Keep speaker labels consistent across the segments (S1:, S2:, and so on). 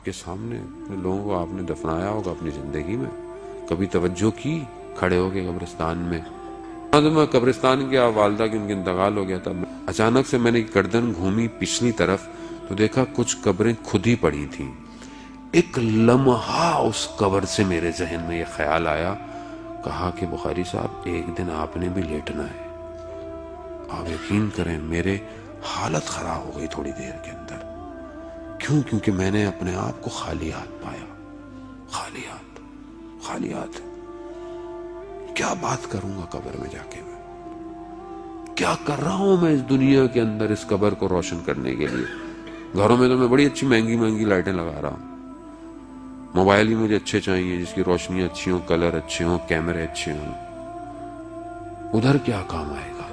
S1: کے سامنے لوگوں کو آپ نے دفنایا ہوگا اپنی زندگی میں، کبھی توجہ کی کھڑے ہو کے قبرستان میں؟ تو میں قبرستان کی والدہ کی ان کے انتقال ہو گیا تھا، اچانک سے میں نے گردن گھومی پچھلی طرف تو دیکھا کچھ قبریں خود ہی پڑی تھیں۔ ایک لمحہ اس قبر سے میرے ذہن میں یہ خیال آیا، کہا کہ بخاری صاحب ایک دن آپ نے بھی لیٹنا ہے۔ آپ یقین کریں میرے حالت خراب ہو گئی تھوڑی دیر کے اندر۔ کیوں؟ کیونکہ میں نے اپنے آپ کو خالی ہاتھ پایا، خالی ہاتھ، خالی ہاتھ۔ کیا بات کروں گا قبر میں جا کے؟ میں کیا کر رہا ہوں میں اس دنیا کے اندر اس قبر کو روشن کرنے کے لیے؟ گھروں میں تو میں بڑی اچھی مہنگی مہنگی لائٹیں لگا رہا ہوں، موبائل ہی مجھے اچھے چاہیے جس کی روشنی اچھی ہوں، کلر اچھے ہوں، کیمرے اچھے ہوں۔ ادھر کیا کام آئے گا؟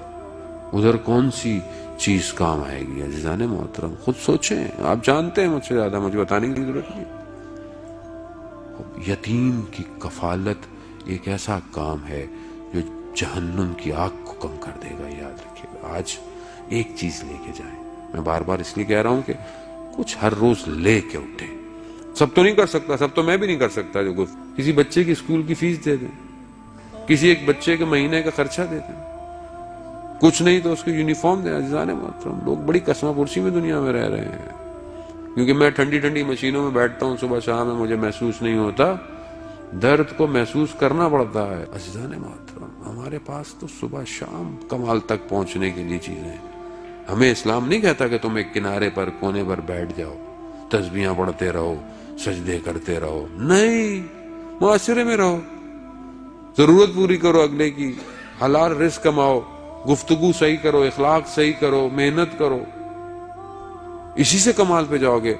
S1: ادھر کون سی چیز کام آئے گی؟ عزیزان محترم خود سوچیں، آپ جانتے ہیں مجھ سے زیادہ، مجھے بتانے کی ضرورت نہیں۔ یتیم کی کفالت ایک ایسا کام ہے جو جہنم کی آگ کو کم کر دے گا، یاد رکھیے گا۔ آج ایک چیز لے کے جائیں، میں بار بار اس لیے کہہ رہا ہوں کہ کچھ ہر روز لے کے اٹھیں۔ سب تو نہیں کر سکتا، سب تو میں بھی نہیں کر سکتا، جو کسی بچے کی اسکول کی فیس دے دیں، کسی ایک بچے کے مہینے کا خرچہ دے دیں، کچھ نہیں تو اس کو یونیفارم دیں۔ عزیزان محترم لوگ بڑی قسمہ پرسی میں دنیا میں رہ رہے ہیں، کیونکہ میں ٹھنڈی ٹھنڈی مشینوں میں بیٹھتا ہوں صبح شام میں، مجھے محسوس نہیں ہوتا، درد کو محسوس کرنا پڑتا ہے۔ عزیزان محترم ہمارے پاس تو صبح شام کمال تک پہنچنے کے لیے چیزیں ہیں۔ ہمیں اسلام نہیں کہتا کہ تم ایک کنارے پر کونے پر بیٹھ جاؤ، تسبیحاں پڑھتے رہو، سجدے کرتے رہو، نہیں، معاشرے میں رہو، ضرورت پوری کرو اگلے کی، حلال رزق کماؤ، گفتگو صحیح کرو، اخلاق صحیح کرو، محنت کرو، اسی سے کمال پہ جاؤ گے۔